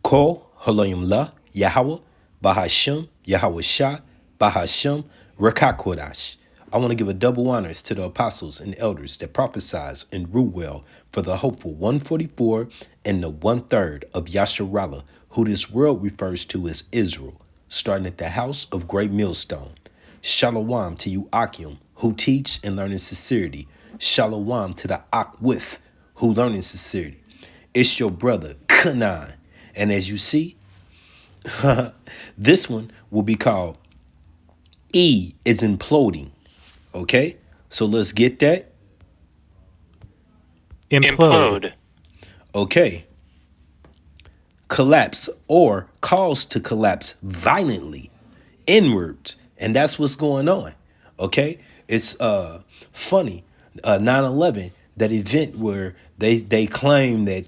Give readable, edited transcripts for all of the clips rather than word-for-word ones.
Ko Halayim La Yahweh Bahashem Yahweh Shah Bahashem Rakakwadash. I want to give a double honors to the apostles and elders that prophesize and rule well for the hopeful 144 and the 1/3 of Yasharallah, who this world refers to as Israel, starting at the house of Great Millstone. Shalom to you Akim, who teach and learn in sincerity. Shalom to the Akwith, who learn in sincerity. It's your brother, Kanan. And as you see, this one will be called E is Imploding. Okay? So let's get that. Implode. Okay. Collapse or cause to collapse violently inwards. And that's what's going on. Okay? It's funny. 9/11, that event where they claim that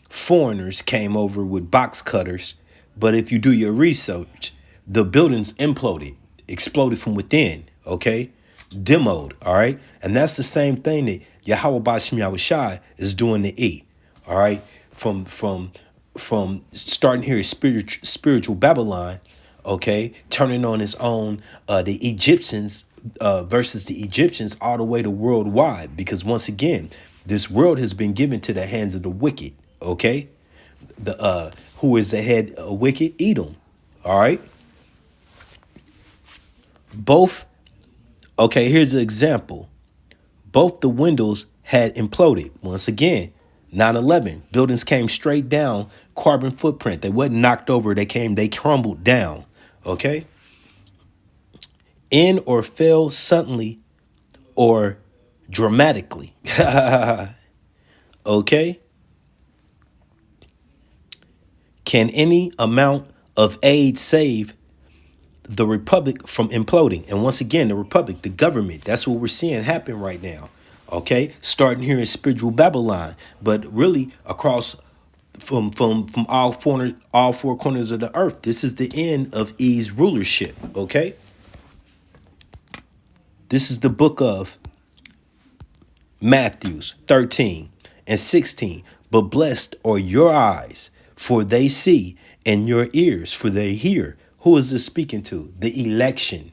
foreigners came over with box cutters, but if you do your research, the buildings imploded, exploded from within, okay? Demoed, all right? And that's the same thing that Yahweh Bashim Yahushai is doing to E, all right? From starting here at spiritual Babylon, okay, turning on his own, the Egyptians versus the Egyptians all the way to worldwide, because once again, this world has been given to the hands of the wicked, okay? The who is the head of wicked? Edom, all right? Both, okay, here's an example. Both the windows had imploded. Once again, 9/11, buildings came straight down, carbon footprint. They wasn't knocked over, they crumbled down, okay? In or fell suddenly or dramatically. Okay? Can any amount of aid save the republic from imploding? And once again, the republic, the government, that's what we're seeing happen right now. Okay? Starting here in spiritual Babylon, but really across from all four corners of the earth. This is the end of E's rulership, okay? This is the book of Matthew 13 and 16. But blessed are your eyes, for they see, and your ears, for they hear. Who is this speaking to? The election,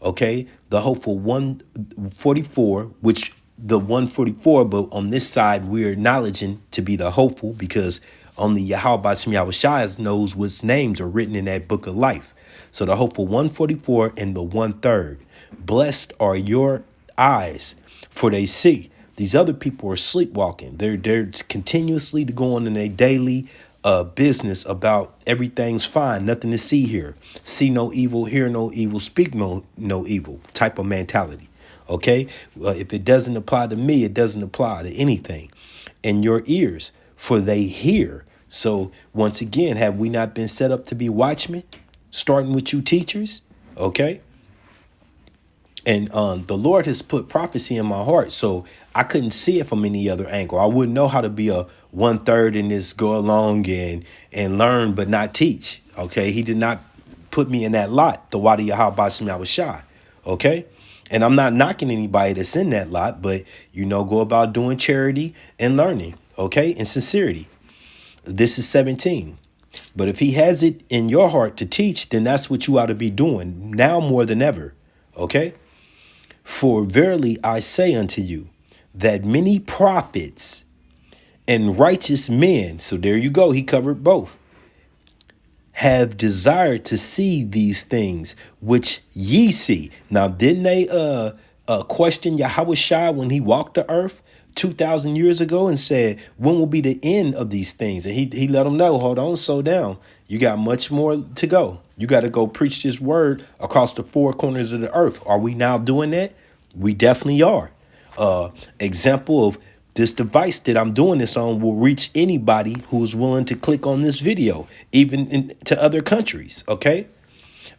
okay? The hopeful 144, which the 144, but on this side, we're acknowledging to be the hopeful because only Yahweh Bashim Yahushai knows what names are written in that book of life. So the hopeful 144 and the 1/3. Blessed are your eyes, for they see. These other people are sleepwalking. They're continuously going in their daily business about everything's fine, nothing to see here. See no evil, hear no evil, speak no evil type of mentality. Okay? If it doesn't apply to me, it doesn't apply to anything. And your ears, for they hear. So once again, have we not been set up to be watchmen? Starting with you teachers, okay? And the Lord has put prophecy in my heart, so I couldn't see it from any other angle. I wouldn't know how to be a 1/3 and just go along and learn but not teach, okay? He did not put me in that lot, the Wadi Yahweh Bashim Yahushai, okay? And I'm not knocking anybody that's in that lot, but, go about doing charity and learning, okay? And sincerity. This is 17. But if he has it in your heart to teach, then that's what you ought to be doing now more than ever. Okay? For verily I say unto you that many prophets and righteous men, so there you go, he covered both, have desired to see these things which ye see. Now, didn't they question Yahweh Shai when he walked the earth 2,000 years ago and said, when will be the end of these things? And he let them know, hold on, slow down. You got much more to go. You got to go preach this word across the four corners of the earth. Are we now doing that? We definitely are. Example of this device that I'm doing this on will reach anybody who is willing to click on this video, even to other countries, okay?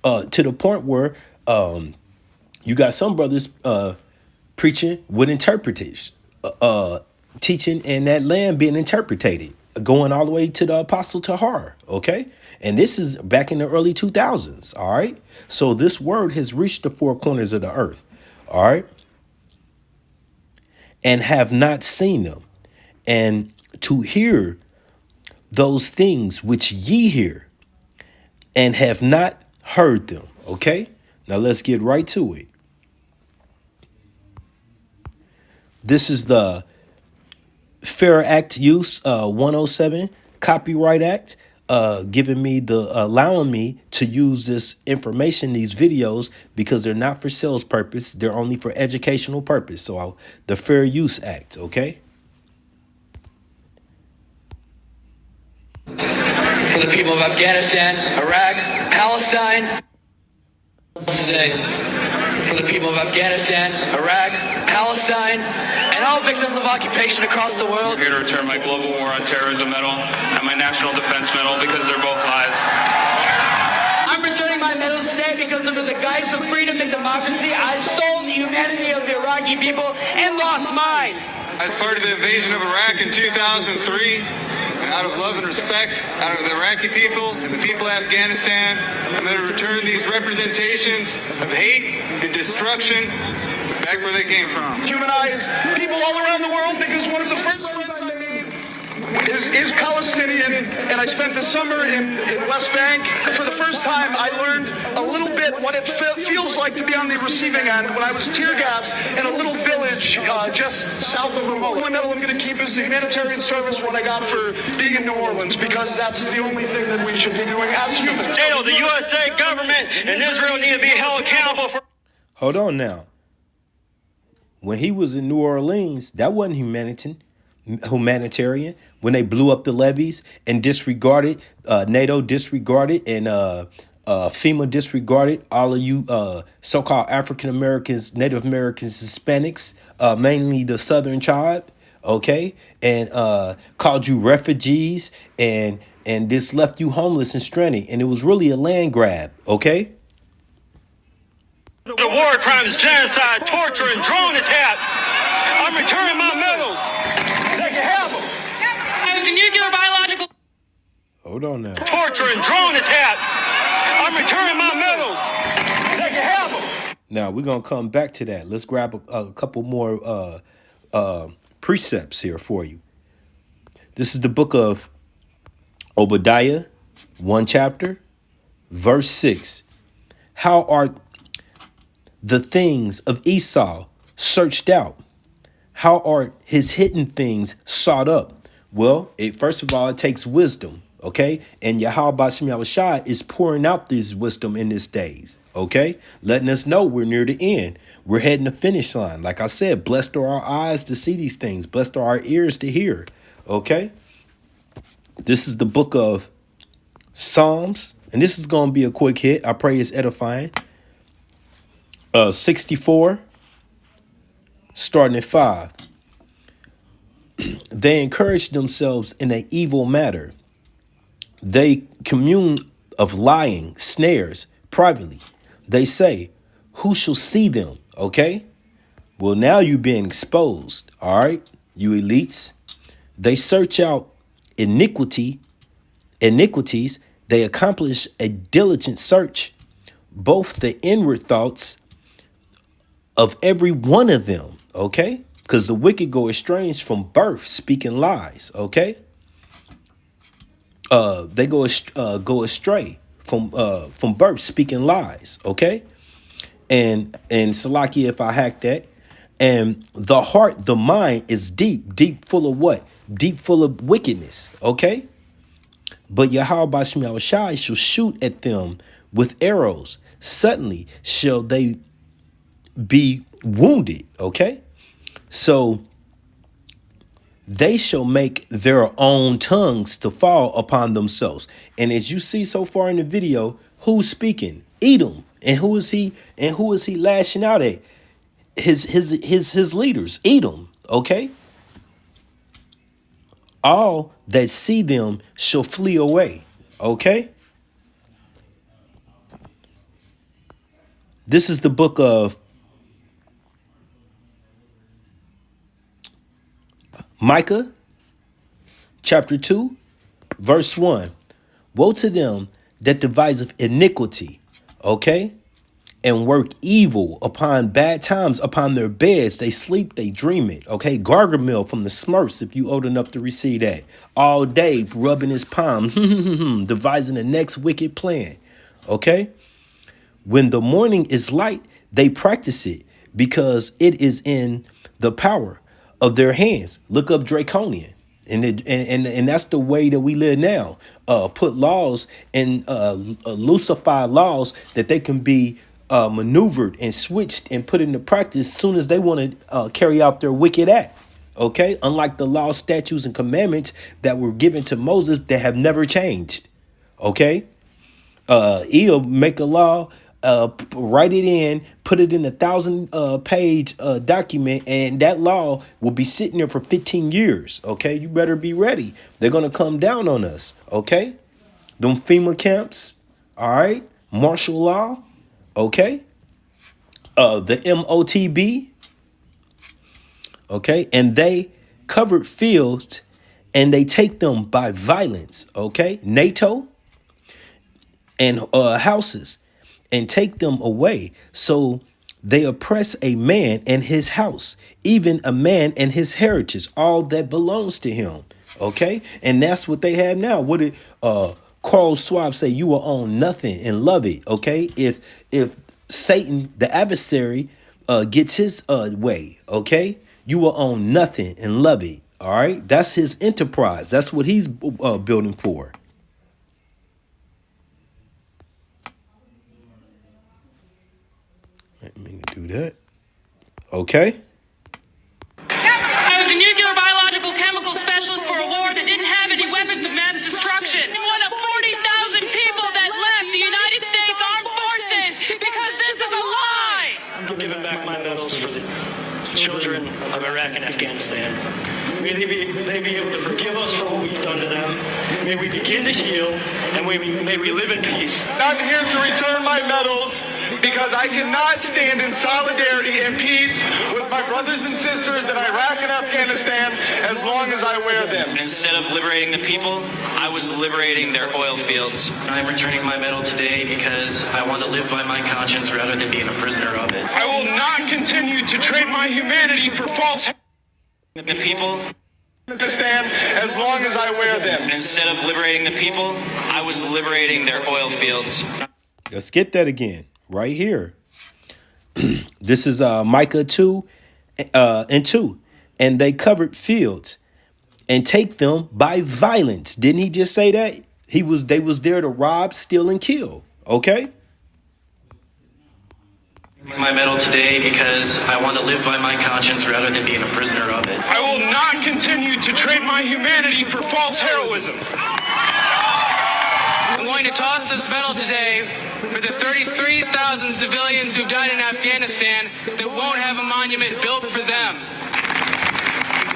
To the point where you got some brothers preaching with interpreters, teaching in that land being interpreted, going all the way to the Apostle Tahar, okay? And this is back in the early 2000s, all right? So this word has reached the four corners of the earth, all right? And have not seen them. And to hear those things which ye hear and have not heard them. Okay, now let's get right to it. This is the Fair Act Use 107 Copyright Act, giving me allowing me to use this information, these videos, because they're not for sales purpose. They're only for educational purpose. So the Fair Use Act. Okay. For the people of Afghanistan, Iraq, Palestine, today. For the people of Afghanistan, Iraq, Palestine, and all victims of occupation across the world. I'm here to return my Global War on Terrorism medal and my National Defense medal because they're both lives. I'm returning my medals today because under the guise of freedom and democracy, I stole the humanity of the Iraqi people and lost mine. As part of the invasion of Iraq in 2003, and out of love and respect out of the Iraqi people and the people of Afghanistan, I'm going to return these representations of hate and destruction back where they came from. Humanize people all around the world because one of the first friends I made is Palestinian, and I spent the summer in West Bank. For the first time, I learned a little bit what it feels like to be on the receiving end when I was tear gassed in a little village just south of Ramallah. The only medal I'm going to keep is the humanitarian service one I got for being in New Orleans, because that's the only thing that we should be doing as humans. The USA government and Israel need to be held accountable for. Hold on now. When he was in New Orleans, that wasn't humanitarian. When they blew up the levees and disregarded, NATO disregarded, and FEMA disregarded all of you so-called African Americans, Native Americans, Hispanics, mainly the Southern tribe, okay, and called you refugees, and this left you homeless and stranded, and it was really a land grab, okay? The war crimes, genocide, torture, and drone attacks. I'm returning my medals. They can have them. I was a nuclear biological. Hold on now. Torture and drone attacks. I'm returning my medals. They can have them. Now we're gonna come back to that. Let's grab a couple more precepts here for you. This is the book of Obadiah, 1 chapter, verse 6. How are the things of Esau searched out? How are his hidden things sought up? Well, first of all, it takes wisdom, okay? And Yahweh B'Shem Yahushua is pouring out this wisdom in these days, okay? Letting us know we're near the end. We're heading the finish line. Like I said, blessed are our eyes to see these things. Blessed are our ears to hear, okay? This is the book of Psalms, and this is going to be a quick hit. I pray it's edifying. 64, starting at 5. They encourage themselves in an evil matter. They commune of lying snares privately. They say, who shall see them? Okay. Well, now you're being exposed. All right. You elites. They search out iniquities. They accomplish a diligent search, both the inward thoughts of every one of them, okay? Because the wicked go estranged from birth, speaking lies, okay? They go astray from birth, speaking lies, okay? And Salaki, if I hack that, and the heart, the mind is deep full of what? Deep full of wickedness, okay? But Yahweh B'Shem Yahushua shall shoot at them with arrows. Suddenly shall they be wounded, okay? So they shall make their own tongues to fall upon themselves. And as you see so far in the video, who's speaking? Edom. And who is he lashing out at? His leaders, Edom, okay? All that see them shall flee away, okay? This is the book of Micah, chapter 2, verse 1. Woe to them that deviseth iniquity, okay? and work evil upon bad times upon their beds. They sleep, they dream it. Okay, Gargamel from the Smurfs, if you old enough to receive that. All day rubbing his palms, devising the next wicked plan. Okay, when the morning is light, they practice it because it is in the power of their hands. Look up Draconian. And that's the way that we live now. Put laws and lucify laws that they can be maneuvered and switched and put into practice as soon as they want to carry out their wicked act. Okay, unlike the laws, statutes, and commandments that were given to Moses that have never changed. Okay, he'll make a law, write it in, put it in a 1,000 page document, and that law will be sitting there for 15 years. Okay, you better be ready. They're gonna come down on us. Okay, them FEMA camps. All right, martial law. Okay, the MOTB. Okay, and they covered fields, and they take them by violence. Okay, NATO and houses, and take them away. So they oppress a man and his house, even a man and his heritage, all that belongs to him. Okay, and that's what they have now. What did Carl Schwab say? You will own nothing and love it. Okay, if Satan, the adversary, gets his way, okay, you will own nothing and love it. All right, that's his enterprise. That's what he's building for. Let me do that. Okay. I was a nuclear, biological, chemical specialist for a war that didn't have any weapons of mass destruction. One of 40,000 people that left the United States Armed Forces because this is a lie. I'm giving back my medals for the children of Iraq and Afghanistan. May they be able to forgive us for what we've done to them. May we begin to heal, and may we live in peace. I'm here to return my medals because I cannot stand in solidarity and peace with my brothers and sisters in Iraq and Afghanistan as long as I wear them. Instead of liberating the people, I was liberating their oil fields. I'm returning my medal today because I want to live by my conscience rather than being a prisoner of it. I will not continue to trade my humanity for false The people, Afghanistan as long as I wear them. instead of liberating the people, I was liberating their oil fields. Let's get that again right here. This is Micah 2 and 2. And they covered fields and take them by violence. Didn't he just say that? They was there to rob, steal, and kill. Okay? My medal today because I want to live by my conscience rather than being a prisoner of it. I will not continue to trade my humanity for false heroism. I'm going to toss this medal today for the 33,000 civilians who died in Afghanistan that won't have a monument built for them.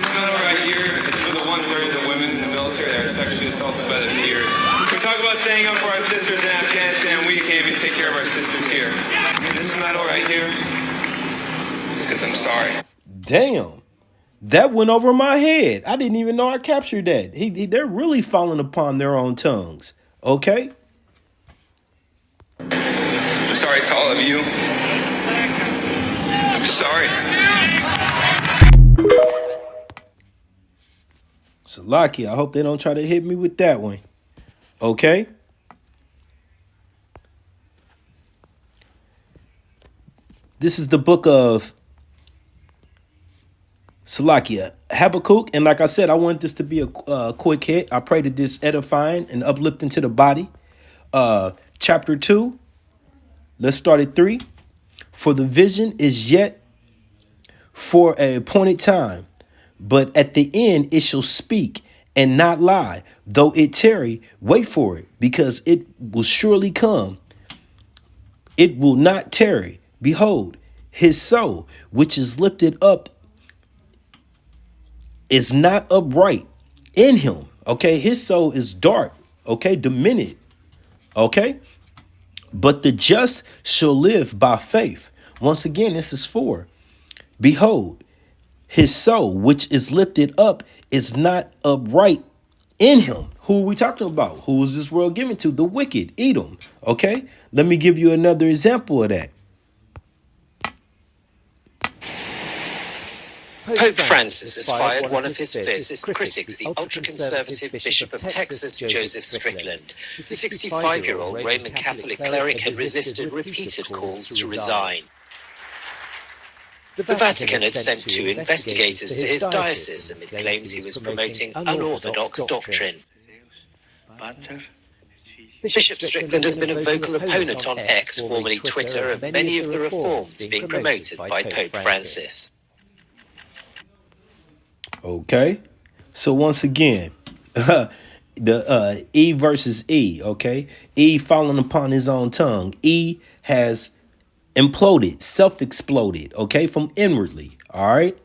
This medal right here is for the 1/3 of the women in the military that are sexually assaulted by their peers. We talk about standing up for our sisters in Afghanistan. We can't even take care of our sisters here. And this medal right here is because I'm sorry. Damn. That went over my head. I didn't even know I captured that. They're really falling upon their own tongues. Okay? I'm sorry to all of you. I'm sorry. Salaki, I hope they don't try to hit me with that one. Okay? This is the book of Salakia, Habakkuk. And like I said, I want this to be a quick hit. I pray that this edifying and uplifting to the body. Chapter 2. Let's start at 3. For the vision is yet for a appointed time, but at the end it shall speak and not lie. Though it tarry, wait for it, because it will surely come. It will not tarry. Behold, his soul, which is lifted up, is not upright in him. Okay, his soul is dark. Okay, diminished. Okay, but the just shall live by faith. Once again, this is 4. Behold, his soul, which is lifted up, is not upright in him. Who are we talking about? Who is this world given to? The wicked, Edom. Okay, let me give you another example of that. Pope Francis has fired one of his fiercest critics, the ultra-conservative Bishop of Texas, Joseph Strickland. The 65-year-old Roman Catholic cleric had resisted repeated calls to resign. The Vatican had sent 2 investigators to his diocese amid claims he was promoting unorthodox doctrine. Bishop Strickland has been a vocal opponent on X, formerly Twitter, of many of the reforms being promoted by Pope Francis. Okay, so once again, the E versus E. Okay, E falling upon his own tongue. E has imploded, self-exploded. Okay, from inwardly. All right,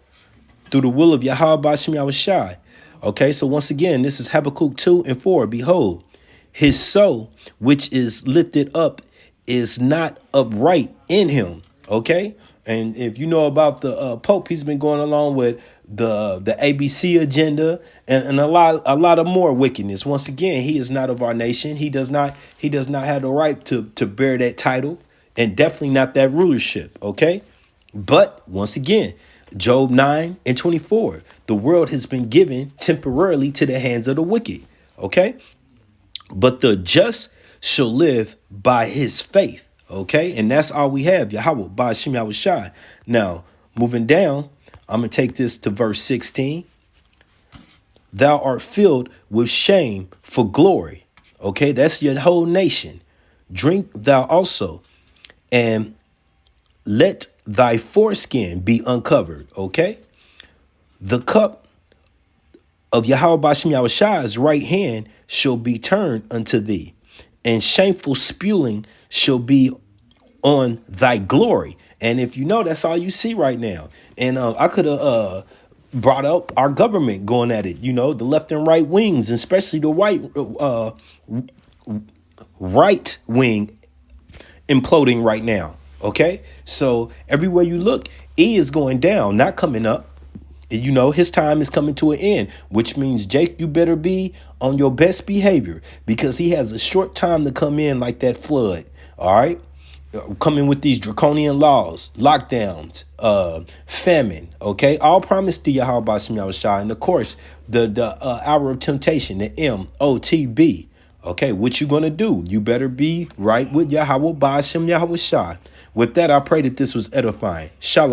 through the will of Yahweh Bashim Yahushai. Okay, so once again, this is Habakkuk 2:4. Behold, his soul, which is lifted up, is not upright in him. Okay, and if you know about the Pope, he's been going along with the ABC agenda and a lot of more wickedness. Once again, he is not of our nation. He does not have the right to bear that title, and definitely not that rulership. Okay, but once again, Job 9:24, the world has been given temporarily to the hands of the wicked. Okay, but the just shall live by his faith. Okay, and that's all we have. Yahweh by Shem Yahushai. Now moving down, I'm going to take this to verse 16. Thou art filled with shame for glory. Okay, that's your whole nation. Drink thou also, and let thy foreskin be uncovered. Okay, the cup of Yahweh Bashem Yahushai's right hand shall be turned unto thee, and shameful spewing shall be on thy glory. And if you know, that's all you see right now. And I could have brought up our government going at it, you know, the left and right wings, especially the right wing imploding right now. OK, so everywhere you look, E is going down, not coming up. You know, his time is coming to an end, which means, Jake, you better be on your best behavior, because he has a short time to come in like that flood. All right. Coming with these draconian laws, lockdowns, famine, okay? All promised to Yahweh Bashim Yahushai. And of course, the hour of temptation, the MOTB, okay? What you gonna do? You better be right with Yahweh Bashim Yahushai. With that, I pray that this was edifying. Shalom.